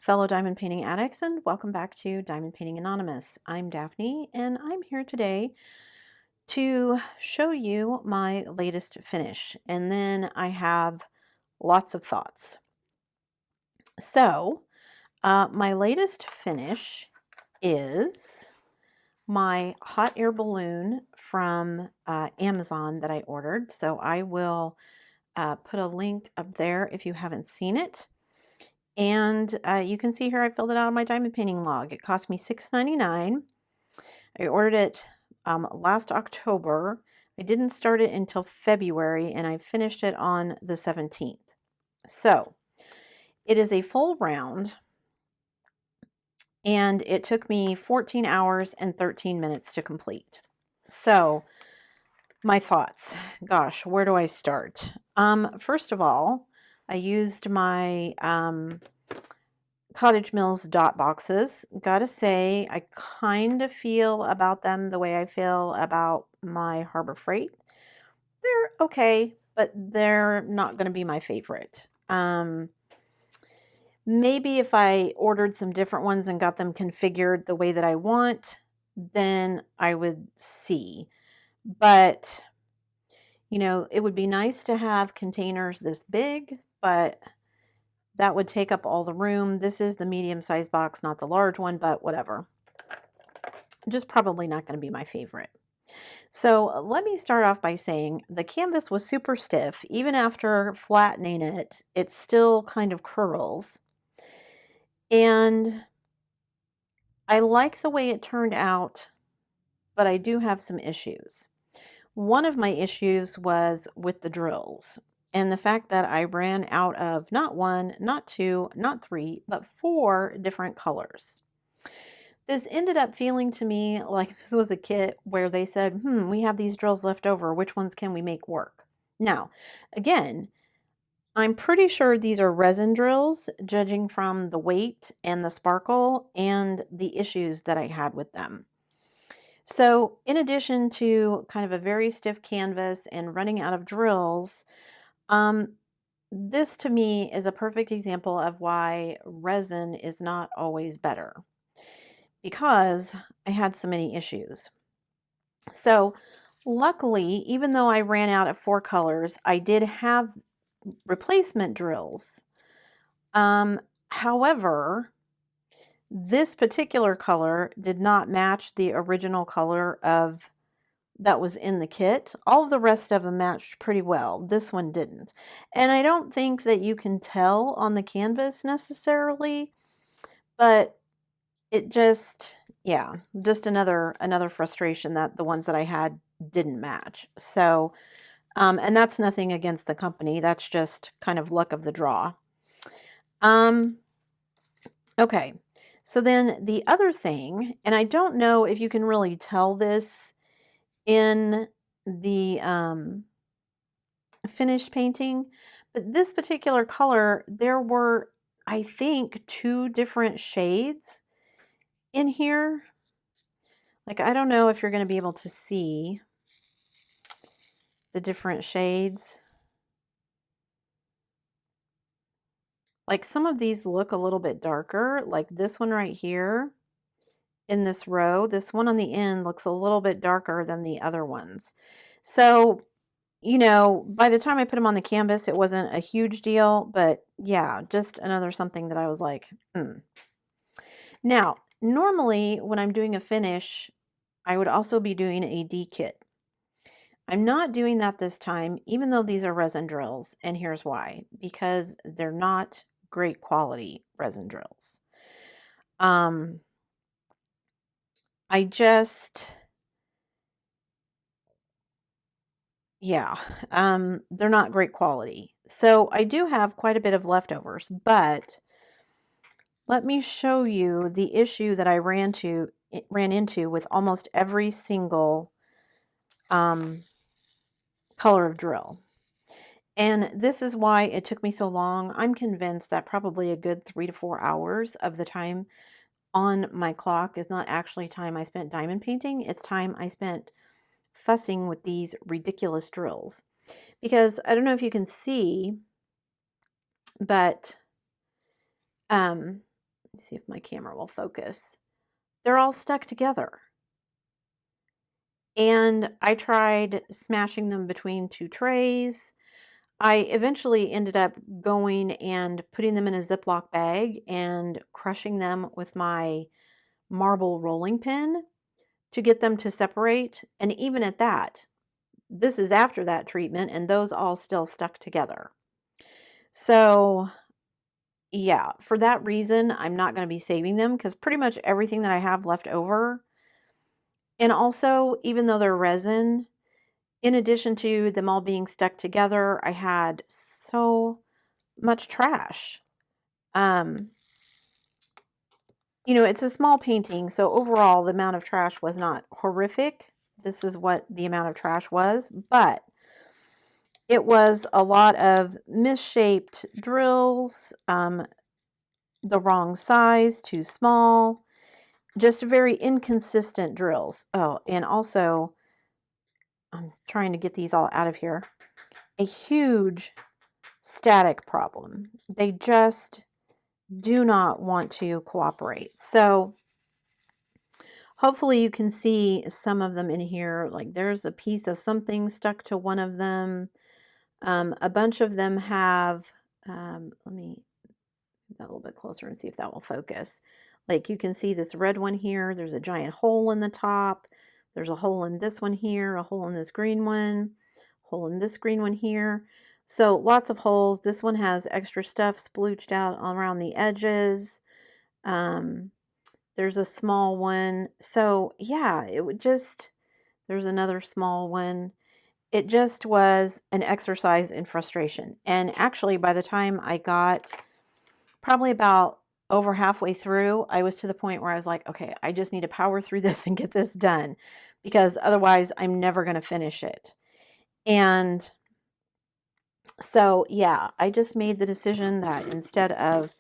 fellow diamond painting addicts, and welcome back to Diamond Painting Anonymous. I'm Daphne, and I'm here today to show you my latest finish, and then I have lots of thoughts. So, my latest finish is my hot air balloon from Amazon that I ordered. So I will put a link up there if you haven't seen it. And you can see here I filled it out on my diamond painting log. It cost me $6.99. I ordered it last October. I didn't start it until February, and I finished it on the 17th. So it is a full round, and it took me 14 hours and 13 minutes to complete. So my thoughts. Gosh, where do I start? First of all, I used my Cottage Mills dot boxes. Gotta say, I kind of feel about them the way I feel about my Harbor Freight. They're okay, but they're not going to be my favorite. Maybe if I ordered some different ones and got them configured the way that I want, then I would see. But, you know, it would be nice to have containers this big, but that would take up all the room. This is the medium-sized box, not the large one, but whatever. Just probably not going to be my favorite. So let me start off by saying the canvas was super stiff. Even after flattening it, it still kind of curls. And I like the way it turned out, but I do have some issues. One of my issues was with the drills. And the fact that I ran out of not one, not two, not three, but 4 different colors. This ended up feeling to me like this was a kit where they said, we have these drills left over. Which ones can we make work? Now, again, I'm pretty sure these are resin drills, judging from the weight and the sparkle and the issues that I had with them. So in addition to kind of a very stiff canvas and running out of drills, this to me is a perfect example of why resin is not always better, because I had so many issues. So luckily, even though I ran out of 4 colors, I did have replacement drills. However, this particular color did not match the original color of that was in the kit. All of the rest of them matched pretty well. This one didn't. And I don't think that you can tell on the canvas necessarily, but it just, yeah, just another frustration that the ones that I had didn't match. So, and that's nothing against the company. That's just kind of luck of the draw. Okay. So then the other thing, and I don't know if you can really tell this in the finished painting, but this particular color, there were, I think, 2 different shades in here. Like, I don't know if you're going to be able to see the different shades. Like, some of these look a little bit darker, like this one right here in this row. This one on the end looks a little bit darker than the other ones. So, you know, by the time I put them on the canvas, it wasn't a huge deal, but yeah, just another something that I was like, Now, normally when I'm doing a finish, I would also be doing a D-kit. I'm not doing that this time, even though these are resin drills, and here's why. Because they're not great quality resin drills. I just, yeah, they're not great quality. So I do have quite a bit of leftovers, but let me show you the issue that I ran into with almost every single color of drill. And this is why it took me so long. I'm convinced that probably a good 3 to 4 hours of the time on my clock is not actually time I spent diamond painting. It's time I spent fussing with these ridiculous drills. Because I don't know if you can see, but Let's see if my camera will focus. They're all stuck together. And I tried smashing them between two trays. I eventually ended up going and putting them in a Ziploc bag and crushing them with my marble rolling pin to get them to separate. And even at that, this is after that treatment, and those all still stuck together. So, yeah, for that reason, I'm not going to be saving them because pretty much everything that I have left over, and also, even though they're resin, in addition to them all being stuck together, I had so much trash. Um, it's a small painting, so overall, the amount of trash was not horrific. This is what the amount of trash was, but it was a lot of misshaped drills, the wrong size, too small, just very inconsistent drills. Oh, and also, I'm trying to get these all out of here. A huge static problem. They just do not want to cooperate. So hopefully you can see some of them in here. Like there's a piece of something stuck to one of them. A bunch of them have, let me move that a little bit closer and see if that will focus. Like you can see this red one here. There's a giant hole in the top. There's a hole in this one here, a hole in this green one, hole in this green one here. So lots of holes. This one has extra stuff splooched out around the edges. There's a small one. So yeah, it would just, there's another small one. It just was an exercise in frustration. And actually, by the time I got probably about over halfway through, I was to the point where I was like, okay, I just need to power through this and get this done because otherwise I'm never going to finish it. And so, yeah, I just made the decision that instead of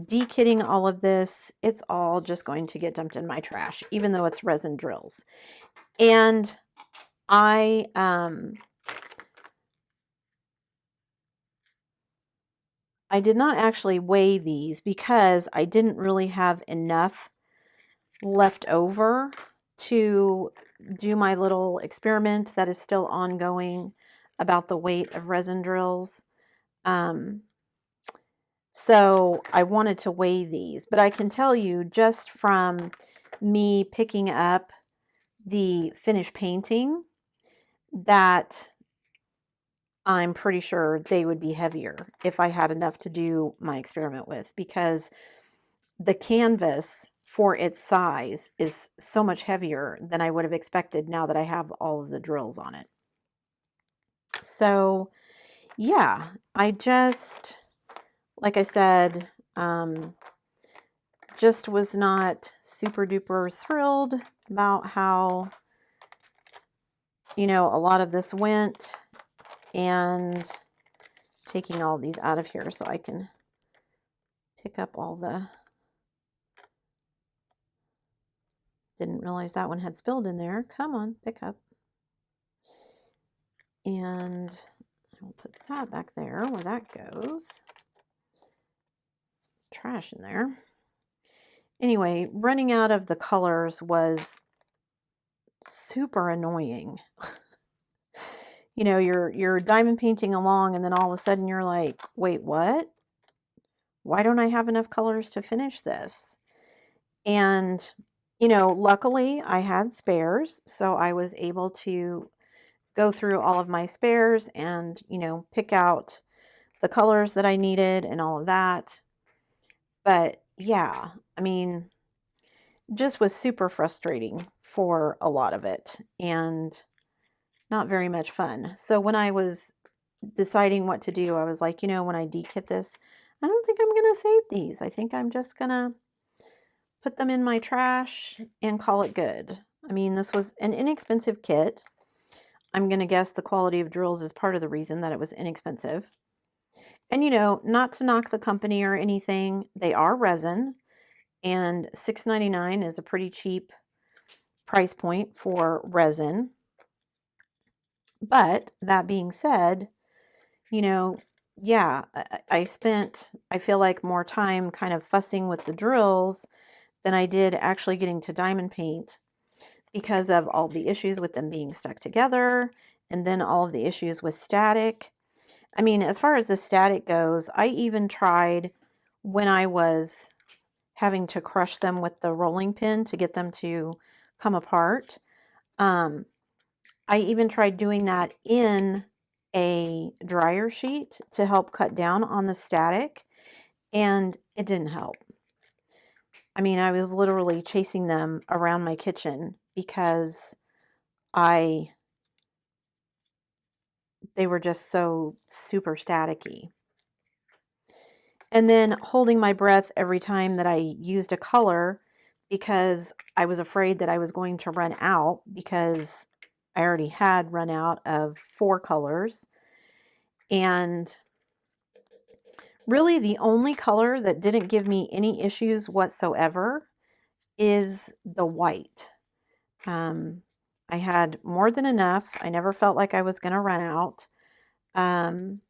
de-kitting all of this, it's all just going to get dumped in my trash, even though it's resin drills. And I did not actually weigh these because I didn't really have enough left over to do my little experiment that is still ongoing about the weight of resin drills. So I wanted to weigh these, but I can tell you just from me picking up the finished painting that I'm pretty sure they would be heavier if I had enough to do my experiment with, because the canvas for its size is so much heavier than I would have expected now that I have all of the drills on it. So yeah, I just, like I said, just was not super duper thrilled about how, a lot of this went, and taking all these out of here so I can pick up all the, didn't realize that one had spilled in there. Come on, pick up. And I'll put that back there where that goes. Some trash in there. Anyway, running out of the colors was super annoying. You're diamond painting along and then all of a sudden you're like, wait, what? Why don't I have enough colors to finish this? And, luckily I had spares, so I was able to go through all of my spares and, pick out the colors that I needed and all of that. But yeah, I mean, just was super frustrating for a lot of it and not very much fun. So when I was deciding what to do, I was like, when I de-kit this, I don't think I'm going to save these. I think I'm just going to put them in my trash and call it good. I mean, this was an inexpensive kit. I'm going to guess the quality of drills is part of the reason that it was inexpensive. And, not to knock the company or anything, they are resin, and $6.99 is a pretty cheap price point for resin. But that being said, yeah, I spent, I feel like, more time kind of fussing with the drills than I did actually getting to diamond paint because of all the issues with them being stuck together and then all of the issues with static. I mean, as far as the static goes, I even tried when I was having to crush them with the rolling pin to get them to come apart. Um, I even tried doing that in a dryer sheet to help cut down on the static, and it didn't help. I mean, I was literally chasing them around my kitchen because I they were just so super staticky. And then holding my breath every time that I used a color because I was afraid that I was going to run out because I already had run out of 4 colors. And really the only color that didn't give me any issues whatsoever is the white. I had more than enough. I never felt like I was going to run out. Um,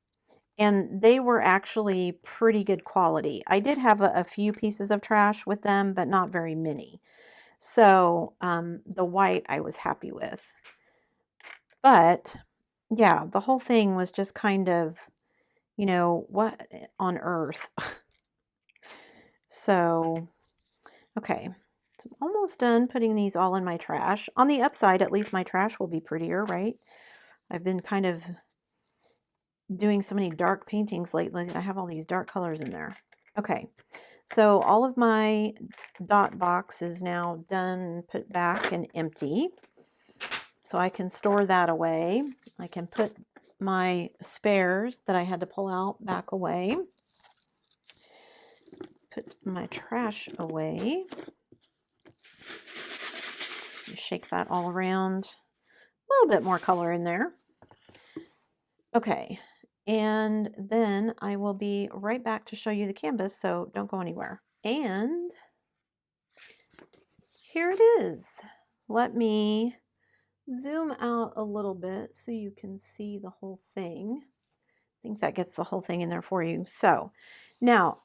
and they were actually pretty good quality. I did have a few pieces of trash with them, but not very many. So the white I was happy with. But yeah, the whole thing was just kind of, what on earth? So, okay. So I'm almost done putting these all in my trash. On the upside, at least my trash will be prettier, right? I've been kind of doing so many dark paintings lately that I have all these dark colors in there. Okay, so all of my dot box is now done, put back and empty. So I can store that away. I can put my spares that I had to pull out back away. Put my trash away. Shake that all around. A little bit more color in there. Okay, and then I will be right back to show you the canvas, so don't go anywhere. And here it is. Let me zoom out a little bit so you can see the whole thing. I think that gets the whole thing in there for you. So now,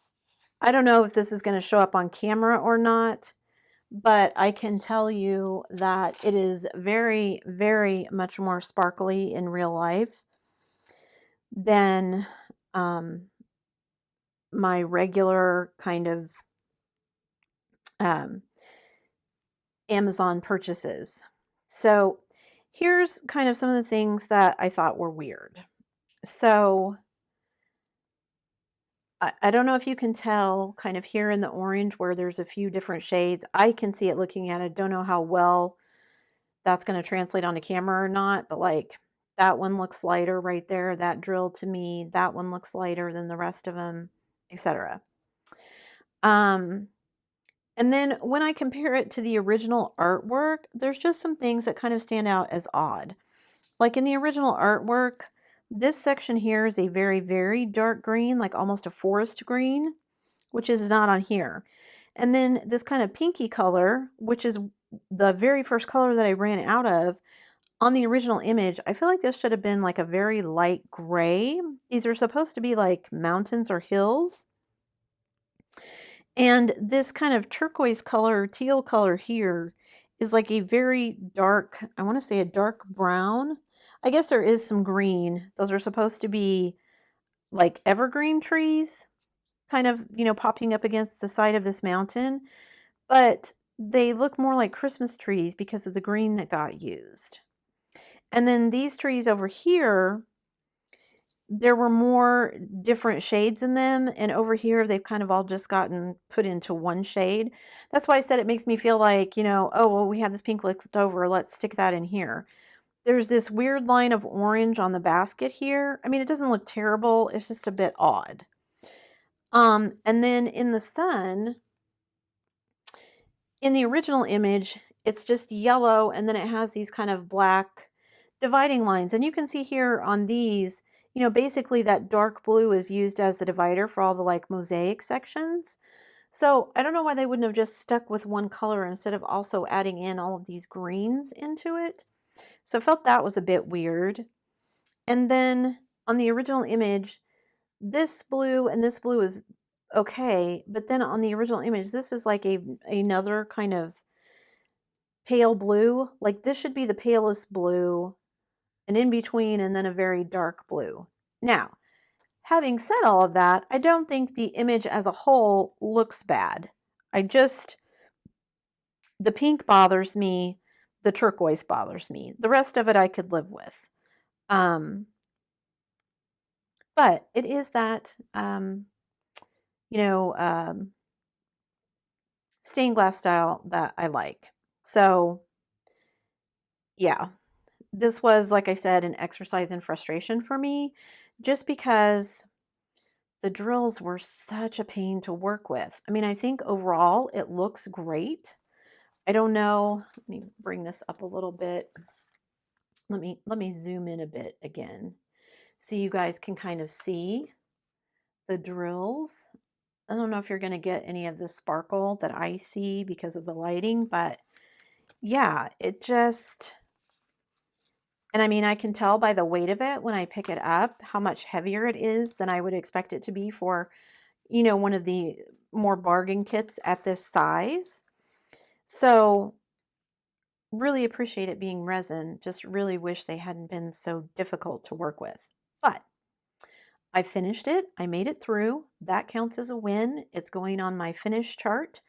I don't know if this is going to show up on camera or not, but I can tell you that it is very, very much more sparkly in real life than my regular kind of um, Amazon purchases. So here's kind of some of the things that I thought were weird. So I don't know if you can tell kind of here in the orange where there's a few different shades. I can see it looking at it. Don't know how well that's going to translate onto camera or not, but like that one looks lighter right there. That drill to me, that one looks lighter than the rest of them, etc. And then when I compare it to the original artwork, there's just some things that kind of stand out as odd. Like in the original artwork, this section here is a very, very dark green, like almost a forest green, which is not on here. And then this kind of pinky color, which is the very first color that I ran out of on the original image, I feel like this should have been like a very light gray. These are supposed to be like mountains or hills. And this kind of turquoise color, teal color here is like a very dark, I want to say a dark brown. I guess there is some green. Those are supposed to be like evergreen trees, kind of, popping up against the side of this mountain. But they look more like Christmas trees because of the green that got used. And then these trees over here, there were more different shades in them, and over here they've kind of all just gotten put into one shade. That's why I said it makes me feel like, oh, well, we have this pink left over, let's stick that in here. There's this weird line of orange on the basket here. I mean, it doesn't look terrible, it's just a bit odd. And then in the sun, in the original image, it's just yellow, and then it has these kind of black dividing lines. And you can see here on these, basically that dark blue is used as the divider for all the like mosaic sections. So I don't know why they wouldn't have just stuck with one color instead of also adding in all of these greens into it. So I felt that was a bit weird. And then on the original image, this blue and this blue is okay, but then on the original image, this is like another kind of pale blue. Like this should be the palest blue, and in between, and then a very dark blue. Now, having said all of that, I don't think the image as a whole looks bad. The pink bothers me, the turquoise bothers me. The rest of it I could live with. But it is that, you know, stained glass style that I like. So, yeah, this was, like I said, an exercise in frustration for me, just because the drills were such a pain to work with. I mean, I think overall it looks great. I don't know. Let me bring this up a little bit. Let me zoom in a bit again, so you guys can kind of see the drills. I don't know if you're going to get any of the sparkle that I see because of the lighting, but yeah, it just, and I mean, I can tell by the weight of it when I pick it up how much heavier it is than I would expect it to be for, one of the more bargain kits at this size. So really appreciate it being resin. Just really wish they hadn't been so difficult to work with. But I finished it. I made it through. That counts as a win. It's going on my finish chart.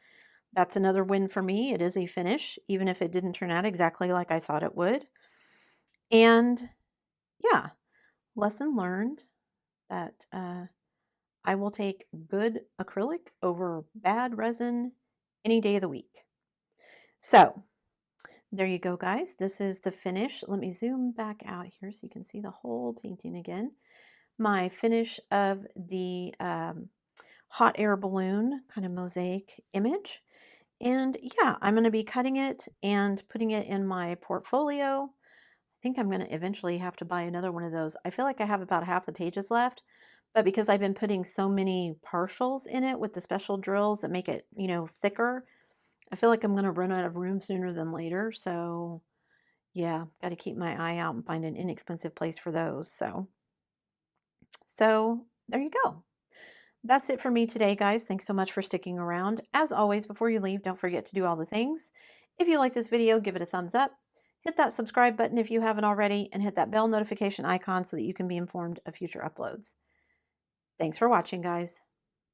That's another win for me. It is a finish, even if it didn't turn out exactly like I thought it would. And yeah, lesson learned that I will take good acrylic over bad resin any day of the week. So there you go, guys. This is the finish. Let me zoom back out here so you can see the whole painting again. My finish of the hot air balloon kind of mosaic image. And yeah, I'm going to be cutting it and putting it in my portfolio. I think I'm going to eventually have to buy another one of those. I feel like I have about half the pages left, but because I've been putting so many partials in it with the special drills that make it, thicker, I feel like I'm going to run out of room sooner than later. So yeah, got to keep my eye out and find an inexpensive place for those. So there you go. That's it for me today, guys. Thanks so much for sticking around. As always, before you leave, don't forget to do all the things. If you like this video, give it a thumbs up. Hit that subscribe button if you haven't already, and hit that bell notification icon so that you can be informed of future uploads. Thanks for watching, guys.